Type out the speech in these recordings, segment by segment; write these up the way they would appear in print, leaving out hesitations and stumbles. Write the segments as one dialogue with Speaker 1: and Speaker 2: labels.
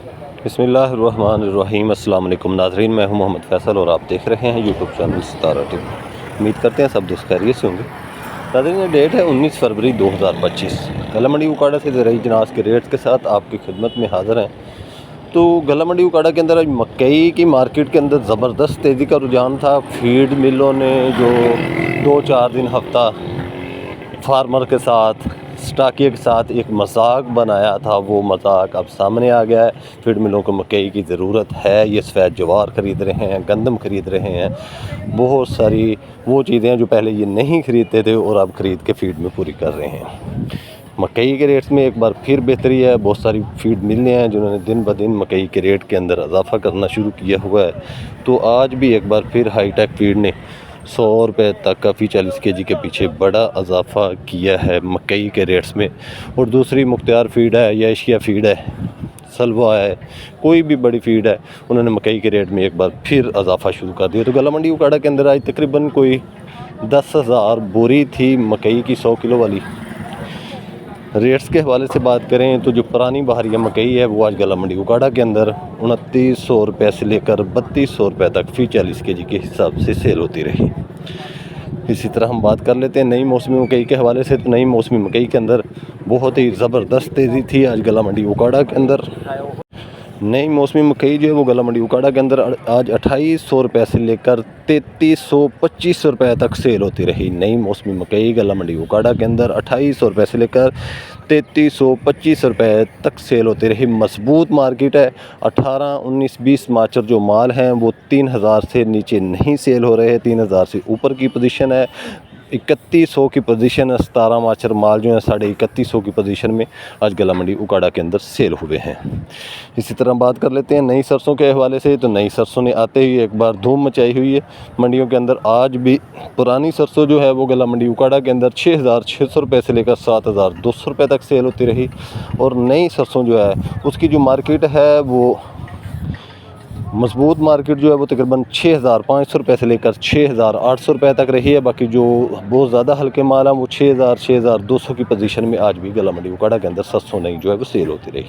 Speaker 1: बिस्मिल्लाहिर्रहमानिर्रहीम। अस्सलाम वालेकुम नाज़रीन, मैं हूं मोहम्मद फ़ैसल और आप देख रहे हैं यूट्यूब चैनल सितारा टीवी। उम्मीद करते हैं सब दोस्त खैरियत से होंगे। नाज़रीन, ये डेट है 19 फरवरी 2025। गला मंडी उकाड़ा से ज़रूरी जनास के रेट्स के साथ आपकी खिदमत में हाज़िर हैं। तो गला मंडी उकाड़ा के अंदर आज मकई की मार्केट के अंदर ज़बरदस्त तेज़ी का रुझान था। फीड मिलों ने जो 2-4 दिन हफ्ता फार्मर के साथ स्टाकिया के साथ एक मजाक बनाया था, वो मजाक अब सामने आ गया है। फीड मिलों को मकई की ज़रूरत है, ये सफ़ेद जवार ख़रीद रहे हैं, गंदम ख़रीद रहे हैं, बहुत सारी वो चीज़ें जो पहले ये नहीं ख़रीदते थे और अब ख़रीद के फीड में पूरी कर रहे हैं। मकई के रेट्स में एक बार फिर बेहतरी है। बहुत सारी फीड मिलें हैं जिन्होंने दिन ब दिन मकई के रेट के अंदर इजाफ़ा करना शुरू किया हुआ है। तो आज भी एक बार फिर हाईटेक फीड ने 100 रुपये तक का फी 40 kg के पीछे बड़ा इजाफ़ा किया है मकई के रेट्स में। और दूसरी मुख्तियार फीड है या एशिया फीड है, सलवा है, कोई भी बड़ी फीड है, उन्होंने मकई के रेट में एक बार फिर इजाफ़ा शुरू कर दिया। तो गला मंडी उकाड़ा के अंदर आज तकरीबन कोई 10,000 बोरी थी मकई की 100 किलो वाली। रेट्स के हवाले से बात करें तो जो पुरानी बहारिया मकई है वो आज गला मंडी उकाड़ा के अंदर 2900 रुपये से लेकर 3200 रुपये तक फी 40 kg के हिसाब से सेल होती रही। इसी तरह हम बात कर लेते हैं नई मौसमी मकई के हवाले से। तो नई मौसमी मकई के अंदर बहुत ही ज़बरदस्त तेज़ी थी आज गला मंडी उकाड़ा के अंदर। नई मौसमी मकई जो है वो गला मंडी उकाड़ा के अंदर आज 2800 रुपये से लेकर 3300-2500 रुपये तक सेल होती रही। नई मौसमी मकई गला मंडी उकाड़ा के अंदर 2800 रुपये से लेकर 3300-2500 रुपये तक सेल होती रही। मजबूत मार्केट है। 18, 19, 20 मार्चर जो माल हैं वो 3000 से नीचे नहीं सेल हो रहे, 3000 से ऊपर की पोजीशन है। 3100 की पोजीशन है। 17 मार्चर माल जो है 3150 की पोजीशन में आज गला मंडी उकाड़ा के अंदर सेल हुए हैं। इसी तरह बात कर लेते हैं नई सरसों के हवाले से। तो नई सरसों ने आते ही एक बार धूम मचाई हुई है मंडियों के अंदर। आज भी पुरानी सरसों जो है वो गला मंडी उकाड़ा के अंदर 6600 रुपये से लेकर 7200 रुपये तक सेल होती रही। और नई सरसों जो है उसकी जो मार्केट है वो मजबूत मार्केट जो है वो तकरीबन 6500 रुपये से लेकर 6800 रुपये तक रही है। बाकी जो बहुत ज़्यादा हल्के माल हैं वो 6200 की पोजीशन में आज भी गला मंडी उकाड़ा के अंदर सरसों नई जो है वो सेल होती रही।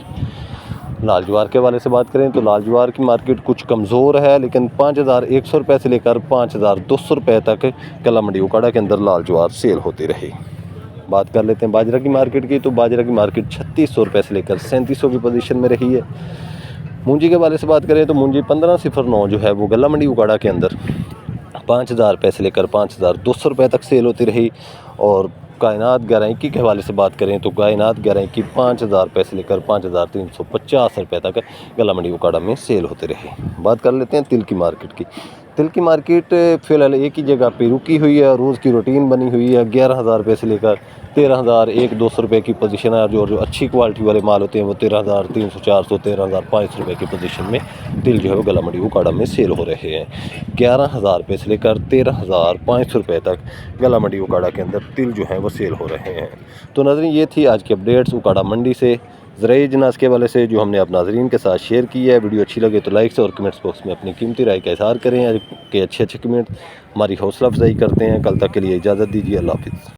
Speaker 1: लाल ज्वार के हवाले से बात करें तो लाल ज्वार की मार्केट कुछ कमज़ोर है, लेकिन 5100 रुपये से लेकर 5200 रुपये तक गला मंडी उकाड़ा के अंदर लाल ज्वार सेल होती रही। बात कर लेते हैं बाजरा की मार्केट की। तो बाजरा की मार्केट 3600 रुपये से लेकर 3700 की पोजीशन में रही है। मूंजी के हवाले से बात करें तो मूंजी 1509 जो है वो गला मंडी उकाड़ा के अंदर 5000 रुपये से लेकर 5200 रुपये तक सेल होती रही। और कायनात 1121 के हवाले से बात करें तो कायनात 1121 5000 रुपये से लेकर 5350 रुपये तक गला मंडी उकाड़ा में सेल होते रहे। बात कर लेते हैं तिल की मार्केट की। तिल की मार्केट फ़िलहाल एक ही जगह पे रुकी हुई है। रोज़ की रूटीन बनी हुई है। 11,000 रुपये से लेकर 13,000 100-200 रुपये की पोजीशन है। जो अच्छी क्वालिटी वाले माल होते हैं वो 13,300 400 13,500 रुपये की पोजीशन में तिल जो है वो गला मंडी उकाड़ा में सेल हो रहे हैं। 11,000 रुपये से लेकर 13,500 रुपये तक गला मंडी उकाड़ा के अंदर तिल जो है वो सेल हो रहे हैं। तो नाज़रीन, ये थी आज की अपडेट्स उकाड़ा मंडी से ज़राई जनास के वाले से जो हमने आप नाज़रीन के साथ शेयर की है। वीडियो अच्छी लगे तो लाइक से और कमेंट्स बॉक्स में अपनी कीमती राय का इज़हार करें कि अच्छे कमेंट हमारी हौसला अफजाई करते हैं। कल तक के लिए इजाज़त दीजिए। अल्लाह हाफ़िज़।